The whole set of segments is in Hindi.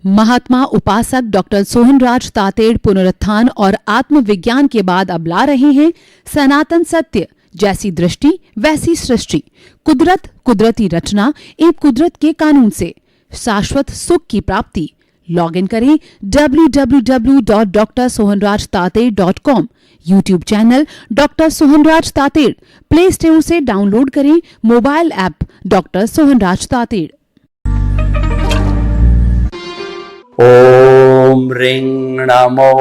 महात्मा उपासक डॉक्टर सोहनराज तातेड़ पुनरुत्थान और आत्मविज्ञान के बाद अब ला रहे हैं सनातन सत्य, जैसी दृष्टि वैसी सृष्टि, कुदरत, कुदरती रचना एवं कुदरत के कानून से शाश्वत सुख की प्राप्ति। लॉग इन करें www.drsohanrajtated.com, YouTube channel doctor Sohanraj Tated, play store से डाउनलोड करें mobile app doctor Sohanraj Tated. ओम ह्रीं नमो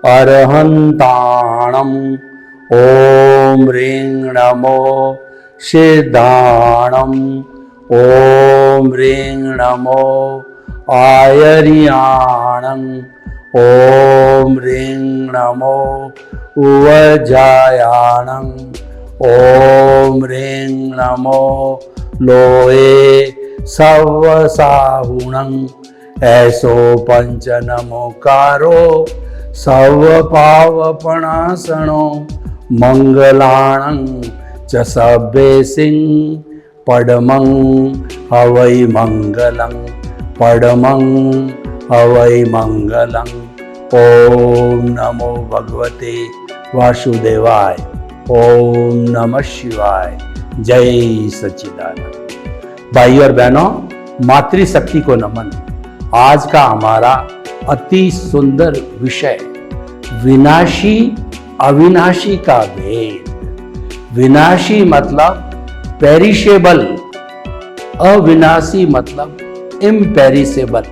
अरहन्ताणम्, ओम ह्रीं नमो सिद्धाणम्, ओम ह्रीं नमो आयर्याणम्, ओम ह्रीं नमो उवजायाणम्, ओम ह्रीं नमो लोहे सवसाहुणम्, ऐसो पंच नमोकारो सव पावपणासनो मंगलाणं च सभ्ये सिंह पडमं हवै मंगलं, पडमं हवै मंगलं। ओम नमो भगवते वासुदेवाय, ओम नमः शिवाय, जय सच्चिदानंद। भाई और बहनों, मातृशक्ति को नमन। आज का हमारा अति सुंदर विषय विनाशी अविनाशी का भेद। विनाशी मतलब पेरिशेबल, अविनाशी मतलब इम्पेरिसेबल,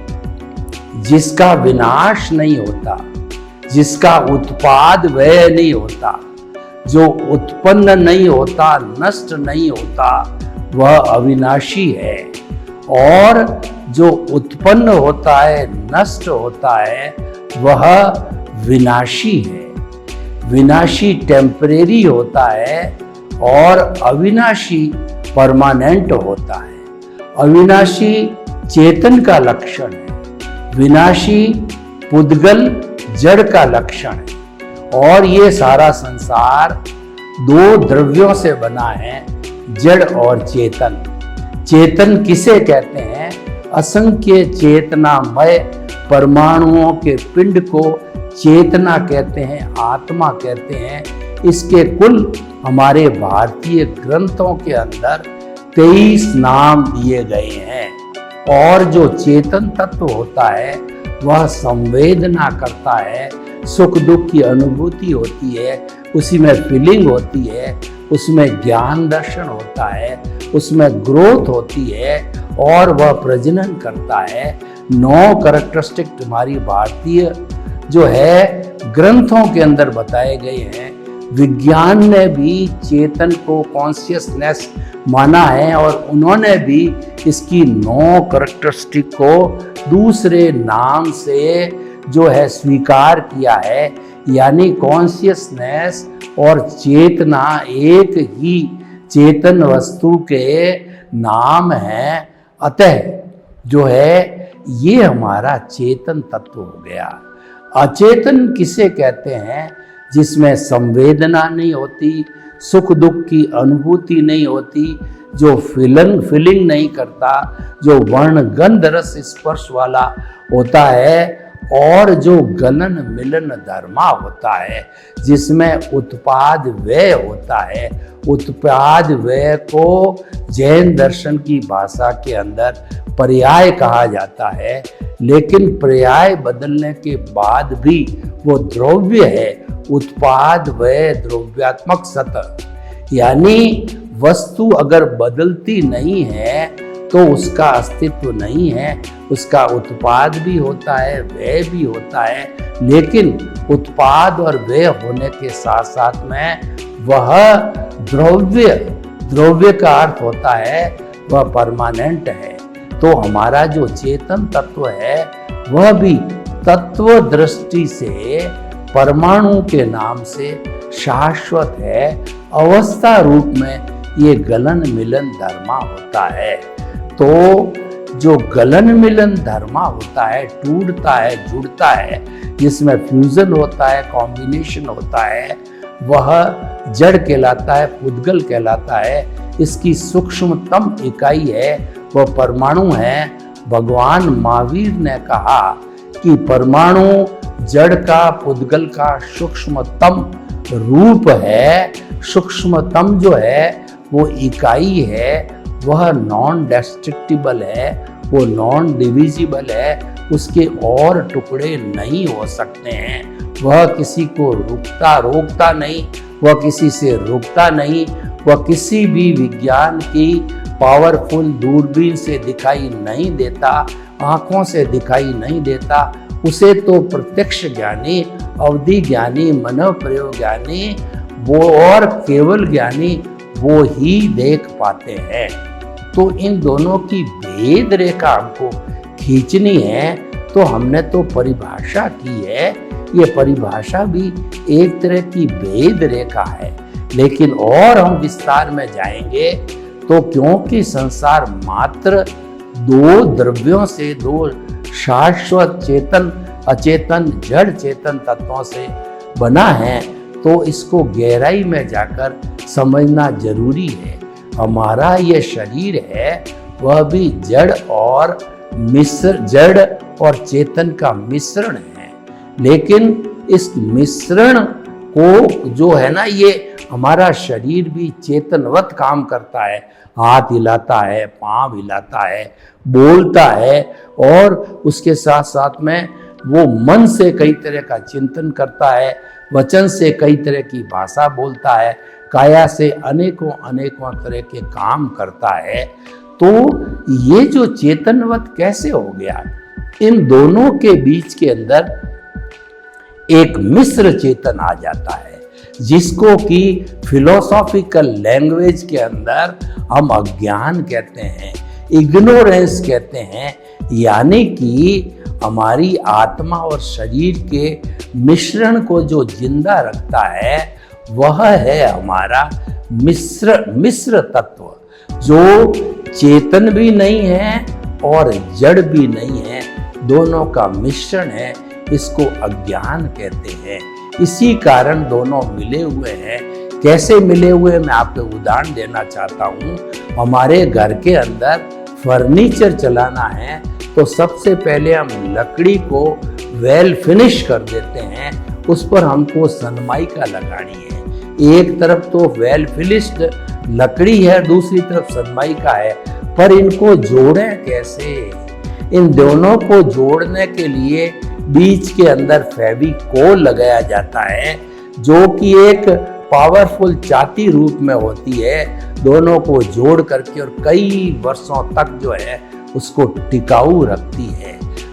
जिसका विनाश नहीं होता, जिसका उत्पाद व्यय नहीं होता, जो उत्पन्न नहीं होता, नष्ट नहीं होता, वह अविनाशी है। और जो उत्पन्न होता है, नष्ट होता है, वह विनाशी है। विनाशी टेम्परेरी होता है और अविनाशी परमानेंट होता है। अविनाशी चेतन का लक्षण है, विनाशी पुद्गल जड़ का लक्षण है। और ये सारा संसार दो द्रव्यों से बना है, जड़ और चेतन। चेतन किसे कहते हैं? असंख्य चेतनामय परमाणुओं के पिंड को चेतना कहते हैं, आत्मा कहते हैं। इसके कुल हमारे भारतीय ग्रंथों के अंदर 23 नाम दिए गए हैं। और जो चेतन तत्व होता है वह संवेदना करता है, सुख दुख की अनुभूति होती है, उसी में फीलिंग होती है, उसमें ज्ञान दर्शन होता है, उसमें ग्रोथ होती है और वह प्रजनन करता है। 9 कैरेक्टरिस्टिक हमारी भारतीय जो है ग्रंथों के अंदर बताए गए हैं। विज्ञान ने भी चेतन को कॉन्शियसनेस माना है और उन्होंने भी इसकी 9 कैरेक्टरिस्टिक को दूसरे नाम से जो है स्वीकार किया है। यानी कॉन्शियसनेस और चेतना एक ही चेतन वस्तु के नाम है। अतः जो है ये हमारा चेतन तत्व हो गया। अचेतन किसे कहते हैं? जिसमें संवेदना नहीं होती, सुख दुख की अनुभूति नहीं होती, जो फीलिंग नहीं करता, जो वर्ण गंध रस स्पर्श वाला होता है, और जो गलन मिलन धर्मा होता है, जिसमें उत्पाद व्यय होता है। उत्पाद व्यय को जैन दर्शन की भाषा के अंदर पर्याय कहा जाता है, लेकिन पर्याय बदलने के बाद भी वो द्रव्य है। उत्पाद व्यय द्रव्यात्मक सतह, यानी वस्तु अगर बदलती नहीं है तो उसका अस्तित्व नहीं है। उसका उत्पाद भी होता है, व्यय भी होता है, लेकिन उत्पाद और व्यय होने के साथ साथ में वह द्रव्य का अर्थ होता है वह परमानेंट है। तो हमारा जो चेतन तत्व है वह भी तत्व दृष्टि से परमाणु के नाम से शाश्वत है। अवस्था रूप में ये गलन मिलन धर्मा होता है। तो जो गलन मिलन धर्मा होता है, टूटता है, जुड़ता है, जिसमें फ्यूजन होता है, कॉम्बिनेशन होता है, वह जड़ कहलाता है, पुद्गल कहलाता है। इसकी सूक्ष्मतम इकाई है वह परमाणु है भगवान महावीर ने कहा कि परमाणु जड़ का, पुद्गल का सूक्ष्मतम रूप है। सूक्ष्मतम जो है वो इकाई है, वह नॉन डिस्ट्रक्टिबल है, वो नॉन डिविजिबल है, उसके और टुकड़े नहीं हो सकते हैं। वह किसी को रोकता नहीं, वह किसी से रुकता नहीं, वह किसी भी विज्ञान की पावरफुल दूरबीन से दिखाई नहीं देता, आंखों से दिखाई नहीं देता। उसे तो प्रत्यक्ष ज्ञानी, अवधि ज्ञानी, मनव प्रयोग ज्ञानी वो और केवल ज्ञानी वो ही देख पाते हैं। तो इन दोनों की भेद रेखा हमको खींचनी है, तो हमने तो परिभाषा की है। ये परिभाषा भी एक तरह की भेद रेखा है, लेकिन और हम विस्तार में जाएंगे तो क्योंकि संसार मात्र दो द्रव्यों से, दो शाश्वत चेतन अचेतन जड़ चेतन तत्वों से बना है, तो इसको गहराई में जाकर समझना जरूरी है। हमारा ये शरीर है वह भी जड़ और चेतन का मिश्रण है, लेकिन इस मिश्रण को जो है ना, ये हमारा शरीर भी चेतनवत काम करता है, हाथ हिलाता है, पांव हिलाता है, बोलता है, और उसके साथ साथ में वो मन से कई तरह का चिंतन करता है, वचन से कई तरह की भाषा बोलता है, काया से अनेकों अनेकों तरह के काम करता है। तो ये जो चेतनवत कैसे हो गया? इन दोनों के बीच के अंदर एक मिश्र चेतन आ जाता है, जिसको कि फिलोसॉफिकल लैंग्वेज के अंदर हम अज्ञान कहते हैं, इग्नोरेंस कहते हैं। यानी कि हमारी आत्मा और शरीर के मिश्रण को जो जिंदा रखता है वह है हमारा मिश्र तत्व, जो चेतन भी नहीं है और जड़ भी नहीं है, दोनों का मिश्रण है। इसको अज्ञान कहते हैं। इसी कारण दोनों मिले हुए हैं। कैसे मिले हुए, मैं आपको उदाहरण देना चाहता हूँ। हमारे घर के अंदर फर्नीचर चलाना है तो सबसे पहले हम लकड़ी को वेल फिनिश कर देते हैं, उस पर हमको सनमाइका लगानी है। एक तरफ तो वेल फिनिश्ड लकड़ी है, दूसरी तरफ सनमाइका है, पर इनको जोड़ें कैसे? इन दोनों को जोड़ने के लिए बीच के अंदर फेविकोल लगाया जाता है, जो कि एक पावरफुल चाटी रूप में होती है। दोनों को जोड़ करके और कई वर्षों तक जो है उसको टिकाऊ रखती है।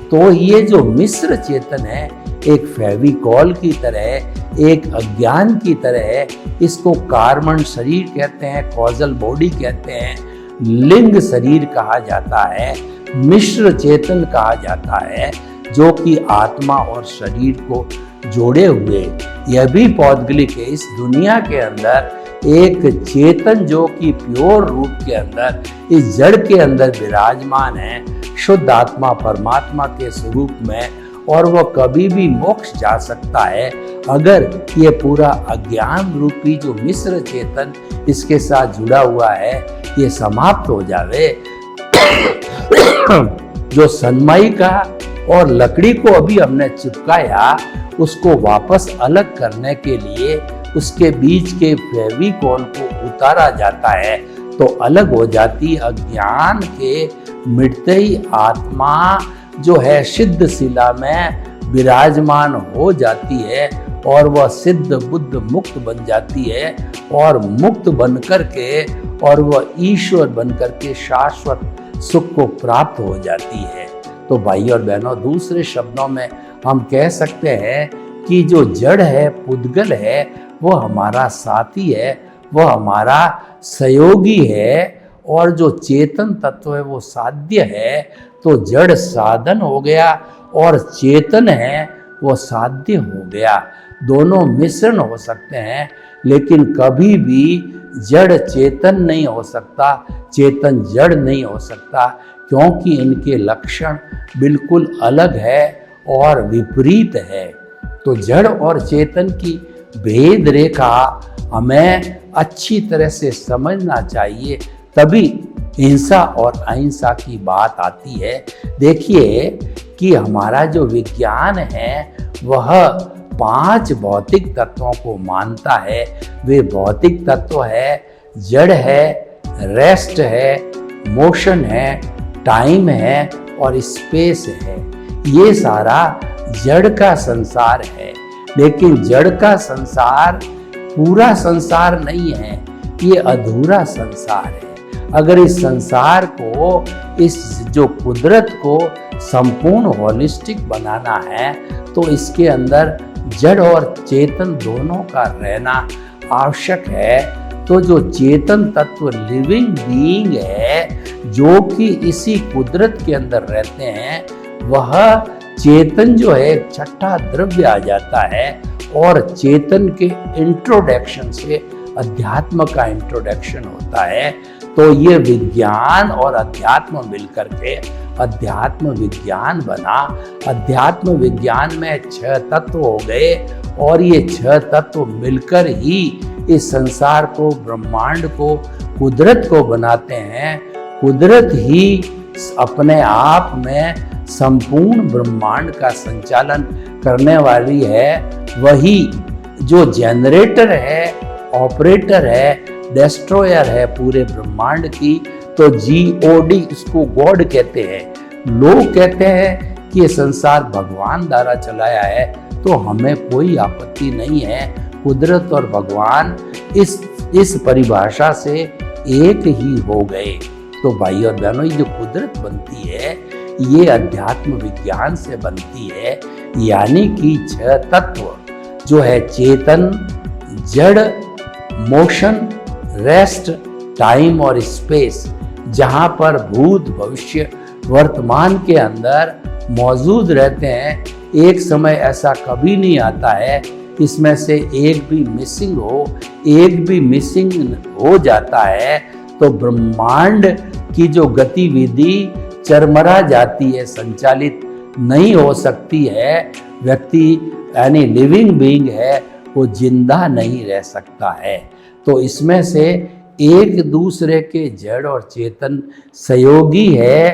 तो ये जो मिश्र चेतन है, एक फेविकोल की तरह, एक अज्ञान की तरह है। इसको कार्बन शरीर कहते हैं, कॉजल बॉडी कहते हैं, लिंग शरीर कहा जाता है, मिश्र चेतन कहा जाता है, जो कि आत्मा और शरीर को जोड़े हुए। यह भी पौद्गलिक है। इस दुनिया के अंदर एक चेतन जो कि प्योर रूप के अंदर इस जड़ के अंदर विराजमान है, शुद्ध आत्मा परमात्मा के स्वरूप में, और वह कभी भी मोक्ष जा सकता है अगर ये पूरा अज्ञान रूपी जो मिश्र चेतन इसके साथ जुड़ा हुआ है ये समाप्त हो जावे। जो सनमाइका और लकड़ी को अभी हमने चिपकाया, उसको वापस अलग करने के लिए उसके बीच के फेविकोल को उतारा जाता है, तो अलग हो जाती। अज्ञान के मिटते ही आत्मा जो है सिद्ध शिला में विराजमान हो जाती है, और वह सिद्ध बुद्ध मुक्त बन जाती है, और मुक्त बनकर के और वह ईश्वर बनकर के शाश्वत सुख को प्राप्त हो जाती है। तो भाई और बहनों, दूसरे शब्दों में हम कह सकते हैं कि जो जड़ है, पुद्गल है, वो हमारा साथी है, वह हमारा सहयोगी है, और जो चेतन तत्व है वो साध्य है। तो जड़ साधन हो गया और चेतन है वो साध्य हो गया। दोनों मिश्रण हो सकते हैं, लेकिन कभी भी जड़ चेतन नहीं हो सकता, चेतन जड़ नहीं हो सकता, क्योंकि इनके लक्षण बिल्कुल अलग है और विपरीत है। तो जड़ और चेतन की भेद रेखा हमें अच्छी तरह से समझना चाहिए, तभी हिंसा और अहिंसा की बात आती है। देखिए कि हमारा जो विज्ञान है वह 5 भौतिक तत्वों को मानता है। वे भौतिक तत्व है, जड़ है, रेस्ट है, मोशन है, टाइम है और स्पेस है। ये सारा जड़ का संसार है। लेकिन जड़ का संसार पूरा संसार नहीं है, ये अधूरा संसार है। अगर इस संसार को, इस जो कुदरत को संपूर्ण होलिस्टिक बनाना है तो इसके अंदर जड़ और चेतन दोनों का रहना आवश्यक है। तो जो चेतन तत्व लिविंग बीइंग है, जो कि इसी कुदरत के अंदर रहते हैं, वह चेतन जो है एक छठा द्रव्य आ जाता है और चेतन के इंट्रोडक्शन से अध्यात्म का इंट्रोडक्शन होता है। तो ये विज्ञान और अध्यात्म मिलकर के अध्यात्म विज्ञान बना। अध्यात्म विज्ञान में 6 तत्व हो गए और ये 6 तत्व मिलकर ही इस संसार को, ब्रह्मांड को, कुदरत को बनाते हैं। कुदरत ही अपने आप में संपूर्ण ब्रह्मांड का संचालन करने वाली है। वही जो जनरेटर है, ऑपरेटर है, डिस्ट्रॉयर है पूरे ब्रह्मांड की। तो GOD इसको गॉड कहते हैं। लोग कहते हैं कि ये संसार भगवान द्वारा चलाया है, तो हमें कोई आपत्ति नहीं है। कुदरत और भगवान इस परिभाषा से एक ही हो गए। तो भाई और बहनों, ये जो कुदरत बनती है ये अध्यात्म विज्ञान से बनती है। यानी कि 6 तत्व जो है चेतन, जड़, मोशन, रेस्ट, टाइम और स्पेस, जहाँ पर भूत, भविष्य, वर्तमान के अंदर मौजूद रहते हैं। एक समय ऐसा कभी नहीं आता है इसमें से एक भी मिसिंग हो। एक भी मिसिंग हो जाता है तो ब्रह्मांड की जो गतिविधि चरमरा जाती है, संचालित नहीं हो सकती है। व्यक्ति यानी लिविंग बीइंग है वो जिंदा नहीं रह सकता है। तो इसमें से एक दूसरे के जड़ और चेतन सहयोगी है,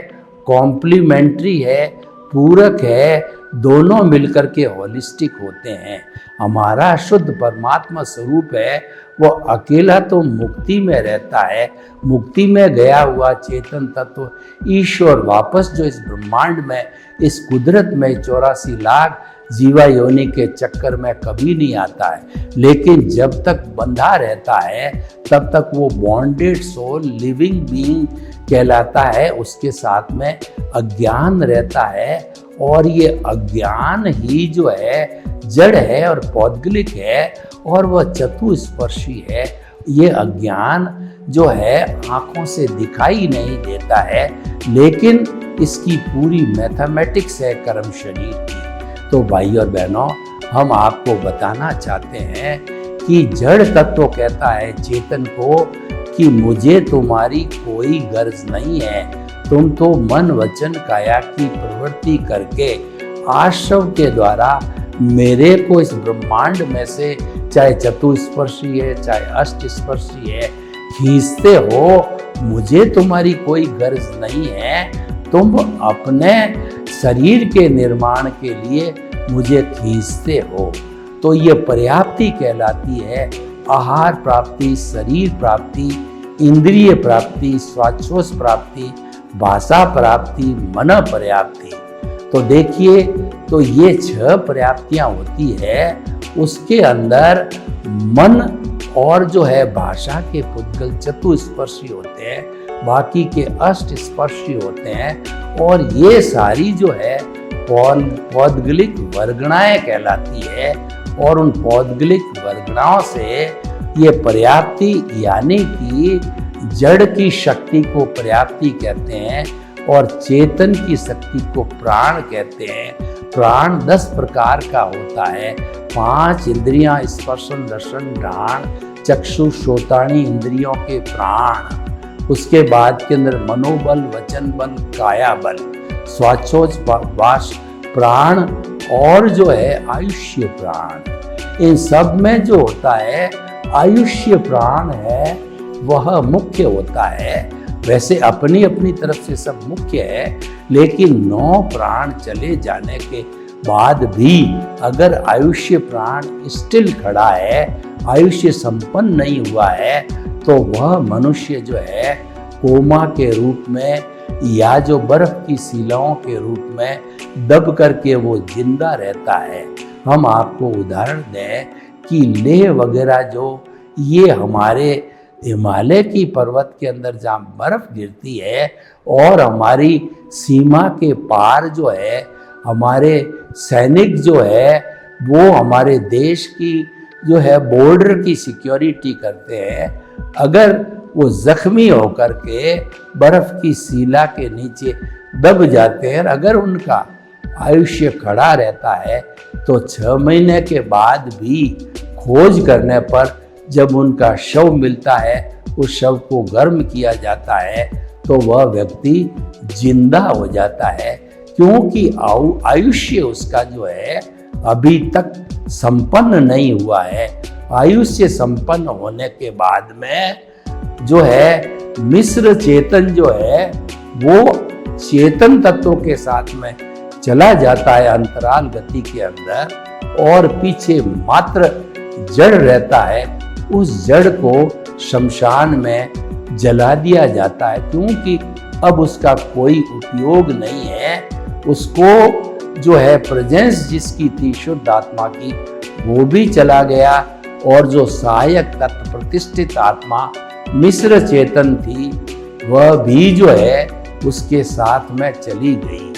कॉम्प्लीमेंट्री है, पूरक है, दोनों मिलकर के होलिस्टिक होते हैं। हमारा शुद्ध परमात्मा स्वरूप है वो अकेला तो मुक्ति में रहता है। मुक्ति में गया हुआ चेतन तत्व ईश्वर वापस जो इस ब्रह्मांड में, इस कुदरत में 84 लाख जीवा योनि के चक्कर में कभी नहीं आता है। लेकिन जब तक बंधा रहता है तब तक वो बॉन्डेड सोल, लिविंग बीइंग कहलाता है। उसके साथ में अज्ञान रहता है और ये अज्ञान ही जो है जड़ है और पौद्गलिक है और वह चतुस्पर्शी है। ये अज्ञान जो है आंखों से दिखाई नहीं देता है, लेकिन इसकी पूरी मैथमेटिक्स है कर्म शरीर की। तो भाई और बहनों, हम आपको बताना चाहते हैं कि जड़ तत्व कहता है चेतन को कि मुझे तुम्हारी कोई गर्ज नहीं है। तुम तो मन, वचन, काया की प्रवृत्ति करके आश्रव के द्वारा मेरे को इस ब्रह्मांड में से, चाहे चतुस्पर्शी है चाहे अष्टस्पर्शी है, खींचते हो। मुझे तुम्हारी कोई गर्ज नहीं है। तुम अपने शरीर के निर्माण के लिए मुझे खींचते हो। तो ये पर्याप्ति कहलाती है। आहार प्राप्ति, शरीर प्राप्ति, इंद्रिय प्राप्ति, स्वाच्छोष प्राप्ति, भाषा प्राप्ति, मन पर्याप्ति। तो देखिए, तो ये 6 पर्याप्तियां होती है। उसके अंदर मन और जो है भाषा के पुद्गल चतुस्पर्शी होते हैं, बाकी के अष्टस्पर्शी होते हैं। और ये सारी जो है पौद्गलिक वर्गणाएं कहलाती है। और उन पौद्गलिक वर्गणाओं से ये पर्याप्ति यानी कि जड़ की शक्ति को पर्याप्ति कहते हैं और चेतन की शक्ति को प्राण कहते हैं। प्राण 10 प्रकार का होता है। 5 इंद्रियां, स्पर्शन, दर्शन, घ्राण, चक्षु, श्रोताणी इंद्रियों के प्राण। उसके बाद के अंदर मनोबल, वचन बल, काया बल, स्वाच्छोज, वास प्राण और जो है आयुष्य प्राण। इन सब में जो होता है आयुष्य प्राण है वह मुख्य होता है। वैसे अपनी अपनी तरफ से सब मुख्य है, लेकिन 9 प्राण चले जाने के बाद भी अगर आयुष्य प्राण स्टिल खड़ा है, आयुष्य संपन्न नहीं हुआ है, तो वह मनुष्य जो है कोमा के रूप में या जो बर्फ की शिलाओं के रूप में दब करके वो जिंदा रहता है। हम आपको उदाहरण दें कि लेह वगैरह जो ये हमारे हिमालय की पर्वत के अंदर जहाँ बर्फ गिरती है और हमारी सीमा के पार जो है हमारे सैनिक जो है वो हमारे देश की जो है बॉर्डर की सिक्योरिटी करते हैं, अगर वो जख्मी होकर के बर्फ की शिला के नीचे दब जाते हैं, अगर उनका आयुष्य खड़ा रहता है तो 6 महीने के बाद भी खोज करने पर जब उनका शव मिलता है, उस शव को गर्म किया जाता है तो वह व्यक्ति जिंदा हो जाता है, क्योंकि आयुष्य उसका जो है अभी तक संपन्न नहीं हुआ है। आयुष्य संपन्न होने के बाद में जो है मिश्र चेतन जो है वो चेतन तत्वों के साथ में चला जाता है अंतराल गति के अंदर, और पीछे मात्र जड़ रहता है। उस जड़ को शमशान में जला दिया जाता है, क्योंकि अब उसका कोई उपयोग नहीं है। उसको जो है प्रेजेंस जिसकी थी शुद्ध आत्मा की वो भी चला गया, और जो सहायक तत्व प्रतिष्ठित आत्मा मिश्र चेतन थी वह भी जो है उसके साथ में चली गई।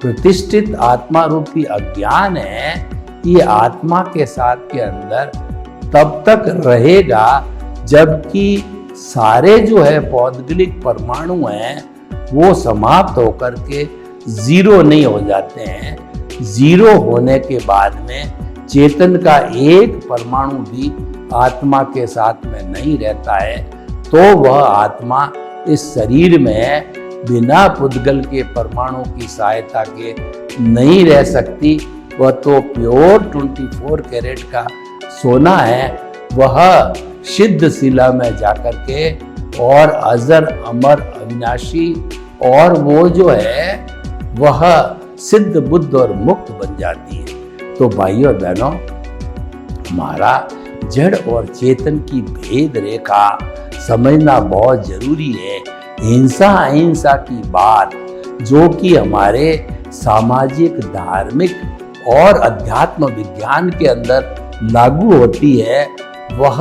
प्रतिष्ठित आत्मा रूपी अज्ञान है, ये आत्मा के साथ के अंदर तब तक रहेगा जबकि सारे जो है पौद्गलिक परमाणु हैं वो समाप्त होकर के जीरो नहीं हो जाते हैं। जीरो होने के बाद में चेतन का एक परमाणु भी आत्मा के साथ में नहीं रहता है, तो वह आत्मा इस शरीर में बिना पुद्गल के परमाणु की सहायता के नहीं रह सकती। वह तो प्योर 24 कैरेट का सोना है, वह सिद्ध शिला में जाकर के और अजर अमर अविनाशी, और वो जो है वह सिद्ध बुद्ध और मुक्त बन जाती है। तो भाइयों और बहनों, हमारा जड़ और चेतन की भेद रेखा समझना बहुत जरूरी है। हिंसा अहिंसा की बात जो कि हमारे सामाजिक, धार्मिक और अध्यात्म विज्ञान के अंदर लागू होती है, वह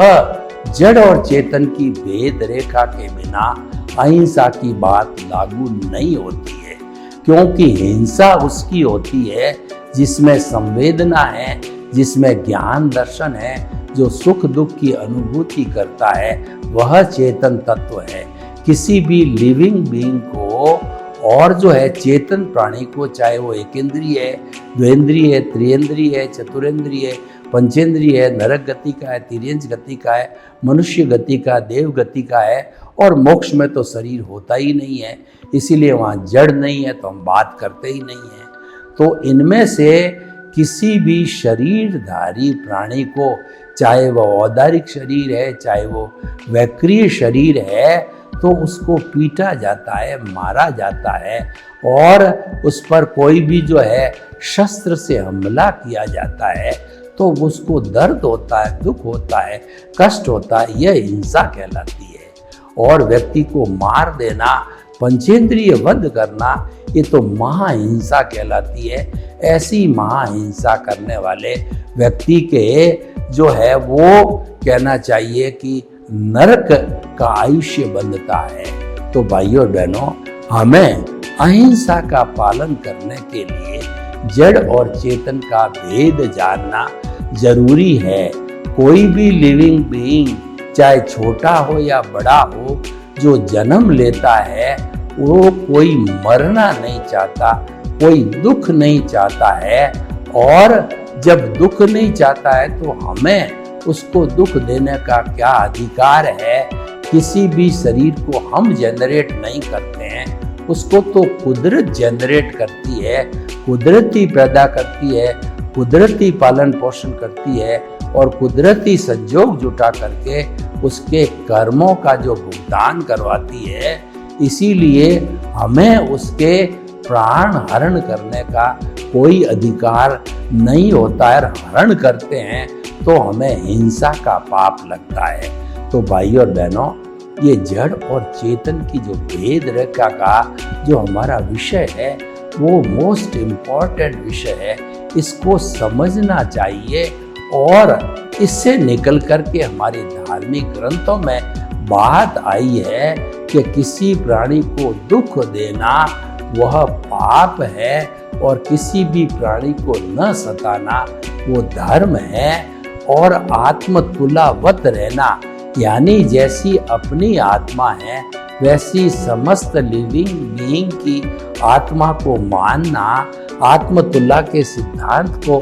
जड़ और चेतन की भेद रेखा के बिना अहिंसा की बात लागू नहीं होती है, क्योंकि हिंसा उसकी होती है जिसमें संवेदना है, जिसमें ज्ञान दर्शन है, जो सुख दुख की अनुभूति करता है, वह चेतन तत्व है। किसी भी लिविंग बीइंग को और जो है चेतन प्राणी को, चाहे वो एकेंद्रीय है, द्वेंद्रीय है, त्रिएंद्रीय है, चतुरेंद्रीय है, पंचेंद्रीय है, नरक गति का है, तिर्यंच गति का है, मनुष्य गति का, देव गति का है, और मोक्ष में तो शरीर होता ही नहीं है, इसीलिए वहाँ जड़ नहीं है तो हम बात करते ही नहीं हैं। तो इनमें से किसी भी शरीरधारी प्राणी को, चाहे वह औदारिक शरीर है, चाहे वो वैक्रिय शरीर है, तो उसको पीटा जाता है, मारा जाता है, और उस पर कोई भी जो है शस्त्र से हमला किया जाता है तो उसको दर्द होता है, दुख होता है, कष्ट होता है, यह हिंसा कहलाती है। और व्यक्ति को मार देना, पंचेंद्रिय वध करना, ये तो महाहिंसा कहलाती है। ऐसी महाहिंसा करने वाले व्यक्ति के जो है वो कहना चाहिए कि नरक का आयुष्य बंधता है। तो भाइयों और बहनों, हमें अहिंसा का पालन करने के लिए जड़ और चेतन का भेद जानना जरूरी है। कोई भी लिविंग बीइंग, चाहे छोटा हो या बड़ा हो, जो जन्म लेता है वो कोई मरना नहीं चाहता, कोई दुख नहीं चाहता है, और जब दुख नहीं चाहता है तो हमें उसको दुख देने का क्या अधिकार है। किसी भी शरीर को हम जनरेट नहीं करते हैं, उसको तो कुदरत जनरेट करती है, कुदरती पैदा करती है, कुदरती पालन पोषण करती है, और कुदरती संजोग जुटा करके उसके कर्मों का जो भुगतान करवाती है। इसीलिए हमें उसके प्राण हरण करने का कोई अधिकार नहीं होता है। हरण करते हैं तो हमें हिंसा का पाप लगता है। तो भाइयों और बहनों, ये जड़ और चेतन की जो भेद रेखा का जो हमारा विषय है वो मोस्ट इम्पॉर्टेंट विषय है। इसको समझना चाहिए और इससे निकल करके हमारे धार्मिक ग्रंथों में बात आई है कि किसी प्राणी को दुख देना वह पाप है और किसी भी प्राणी को न सताना वो धर्म है। और आत्मतुलावत रहना यानी जैसी अपनी आत्मा है वैसी समस्त लिविंग बीइंग की आत्मा को मानना, आत्मतुल्ला के सिद्धांत को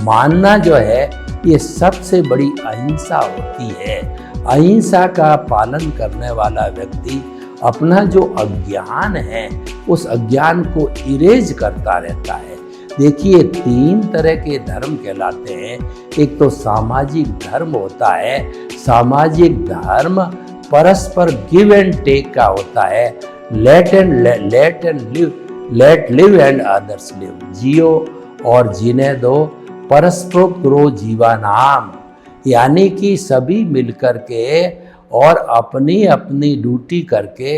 मानना जो है ये सबसे बड़ी अहिंसा होती है। अहिंसा का पालन करने वाला व्यक्ति अपना जो अज्ञान है उस अज्ञान को इरेज करता रहता है। देखिए, 3 तरह के धर्म कहलाते हैं। एक तो सामाजिक धर्म होता है। सामाजिक धर्म परस्पर गिव एंड टेक का होता है। Let live and others live, जियो और जीने दो, परस्परोक्तो जीवानाम, यानी कि सभी मिलकर के और अपनी अपनी ड्यूटी करके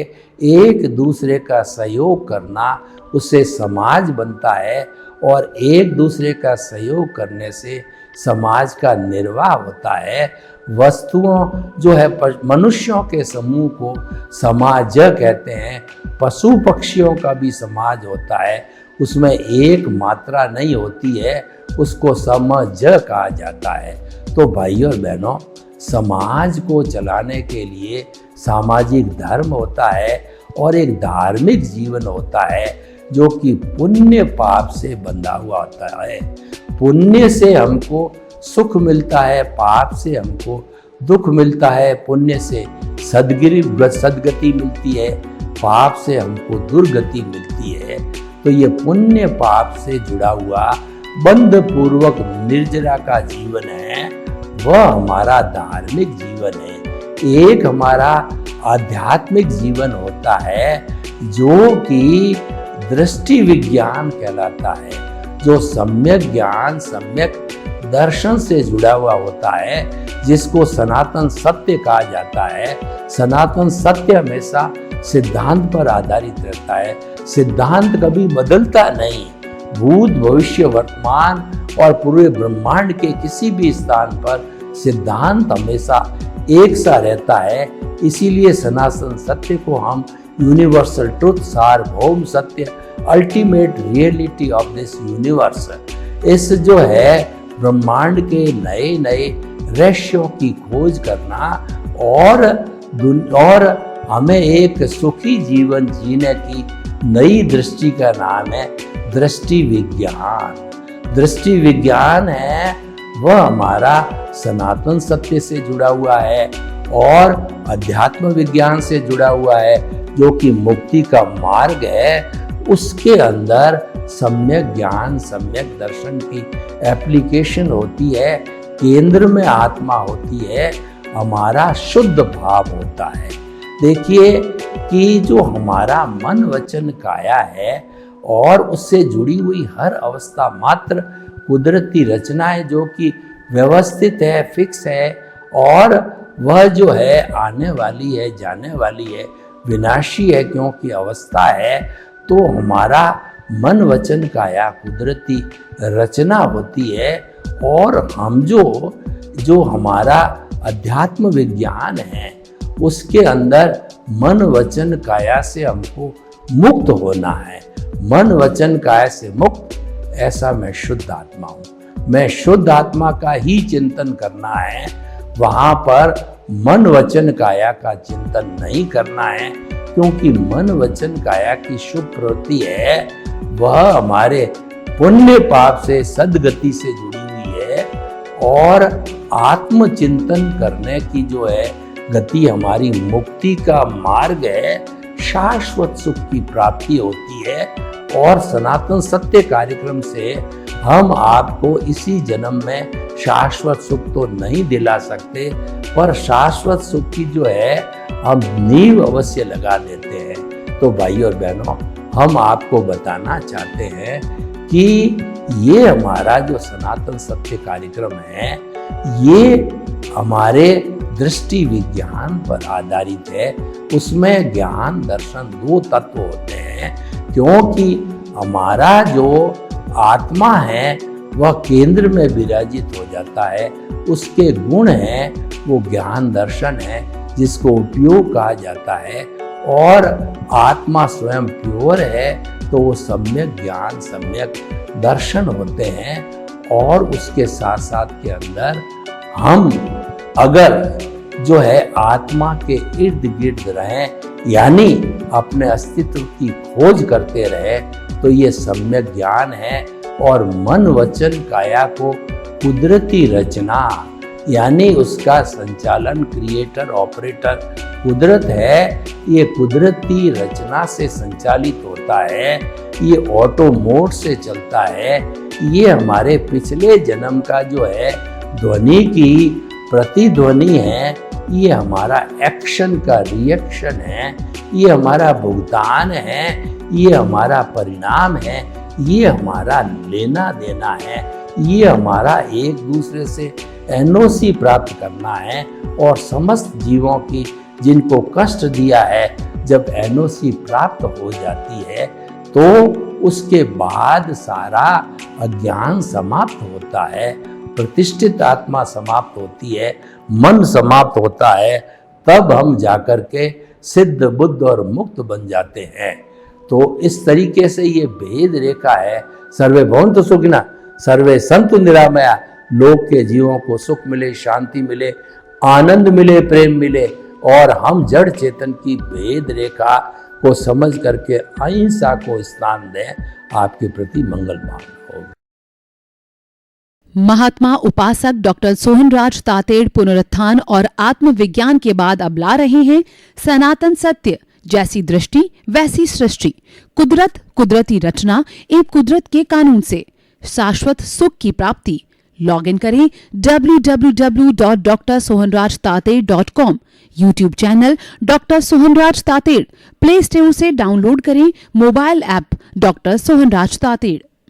एक दूसरे का सहयोग करना, उससे समाज बनता है और एक दूसरे का सहयोग करने से समाज का निर्वाह होता है। वस्तुओं जो है मनुष्यों के समूह को समाज कहते हैं। पशु पक्षियों का भी समाज होता है, उसमें एक मात्रा नहीं होती है, उसको समज कहा जाता है। तो भाइयों और बहनों, समाज को चलाने के लिए सामाजिक धर्म होता है और एक धार्मिक जीवन होता है जो कि पुण्य पाप से बंधा हुआ होता है। पुण्य से हमको सुख मिलता है, पाप से हमको दुख मिलता है। पुण्य से सदगति मिलती है, पाप से हमको दुर्गति मिलती है। तो ये पुण्य पाप से जुड़ा हुआ बंध पूर्वक निर्जरा का जीवन है, वह हमारा धार्मिक जीवन है। एक हमारा आध्यात्मिक जीवन होता है जो कि दृष्टि विज्ञान कहलाता है, जो सम्यक ज्ञान सम्यक दर्शन से जुड़ा हुआ होता है, जिसको सनातन सत्य कहा जाता है। सनातन सत्य हमेशा सिद्धांत पर आधारित रहता है। सिद्धांत कभी बदलता नहीं। भूत भविष्य वर्तमान और पूरे ब्रह्मांड के किसी भी स्थान पर सिद्धांत हमेशा एक सा रहता है। इसीलिए सनातन सत्य को हम यूनिवर्सल ट्रुथ, सार्वभौम सत्य, ultimate reality of this universe, इस जो है ब्रह्मांड के नए नए रहस्यों की खोज करना और हमें एक सुखी जीवन जीने की नई दृष्टि का नाम है दृष्टि विज्ञान। दृष्टि विज्ञान है वह हमारा सनातन सत्य से जुड़ा हुआ है और अध्यात्म विज्ञान से जुड़ा हुआ है, जो कि मुक्ति का मार्ग है। उसके अंदर सम्यक ज्ञान सम्यक दर्शन की एप्लीकेशन होती है। केंद्र में आत्मा होती है, हमारा शुद्ध भाव होता है। देखिए कि जो हमारा मन वचन काया है और उससे जुड़ी हुई हर अवस्था मात्र कुदरती रचना है, जो कि व्यवस्थित है, फिक्स है और वह जो है आने वाली है, जाने वाली है, विनाशी है क्योंकि अवस्था है। तो हमारा मन वचन काया कुदरती रचना होती है और हम जो हमारा अध्यात्म विज्ञान है उसके अंदर मन वचन काया से हमको मुक्त होना है। मन वचन काया से मुक्त, ऐसा मैं शुद्ध आत्मा हूँ। मैं शुद्ध आत्मा का ही चिंतन करना है, वहाँ पर मन वचन काया का चिंतन नहीं करना है, क्योंकि मन वचन काया की शुभ प्रवृत्ति है वह हमारे पुण्य पाप से सदगति से जुड़ी हुई है और आत्मचिंतन करने की जो है गति हमारी मुक्ति का मार्ग है, शाश्वत सुख की प्राप्ति होती है। और सनातन सत्य कार्यक्रम से हम आपको इसी जन्म में शाश्वत सुख तो नहीं दिला सकते, पर शाश्वत सुख की जो है हम नींव अवश्य लगा देते हैं। तो भाई और बहनों, हम आपको बताना चाहते हैं कि ये हमारा जो सनातन सत्य कार्यक्रम है, ये हमारे दृष्टि विज्ञान पर आधारित है। उसमें ज्ञान दर्शन दो तत्व होते हैं, क्योंकि हमारा जो आत्मा है वह केंद्र में विराजित हो जाता है। उसके गुण हैं वो ज्ञान दर्शन है, जिसको उपयोग कहा जाता है। और आत्मा स्वयं प्योर है तो वो सम्यक ज्ञान सम्यक दर्शन होते हैं। और उसके साथ साथ के अंदर हम अगर जो है आत्मा के इर्द गिर्द रहें, यानी अपने अस्तित्व की खोज करते रहें, तो ये सम्यक ज्ञान है। और मन वचन काया को कुदरती रचना, यानी उसका संचालन क्रिएटर ऑपरेटर कुदरत है। ये कुदरती रचना से संचालित होता है, ये ऑटो मोड से चलता है। ये हमारे पिछले जन्म का जो है ध्वनि की प्रतिध्वनि है, ये हमारा एक्शन का रिएक्शन है, ये हमारा भुगतान है, ये हमारा परिणाम है, ये हमारा लेना देना है, ये हमारा एक दूसरे से एनओसी प्राप्त करना है। और समस्त जीवों की जिनको कष्ट दिया है, जब एनओसी प्राप्त हो जाती है तो उसके बाद सारा अज्ञान समाप्त होता है, प्रतिष्ठित आत्मा समाप्त होती है, मन समाप्त होता है। तब हम जाकर के सिद्ध बुद्ध और मुक्त बन जाते हैं। तो इस तरीके से ये भेद रेखा है। सर्वे भवन्तु सुखिनः, सर्वे सन्तु निरामया। लोक के जीवों को सुख मिले, शांति मिले, आनंद मिले, प्रेम मिले, और हम जड़ चेतन की भेद रेखा को समझ करके अहिंसा को स्थान दें। आपके प्रति मंगलमान हो। महात्मा उपासक डॉक्टर सोहनराज तातेड़ पुनरुत्थान और आत्मविज्ञान के बाद अब ला रहे हैं सनातन सत्य, जैसी दृष्टि वैसी सृष्टि, कुदरत कुदरती रचना एवं कुदरत के कानून से शाश्वत सुख की प्राप्ति। लॉग इन करें www.drsohanrajtated.com, YouTube channel doctor Sohanraj Tated, play store से डाउनलोड करें mobile app doctor Sohanraj Tated.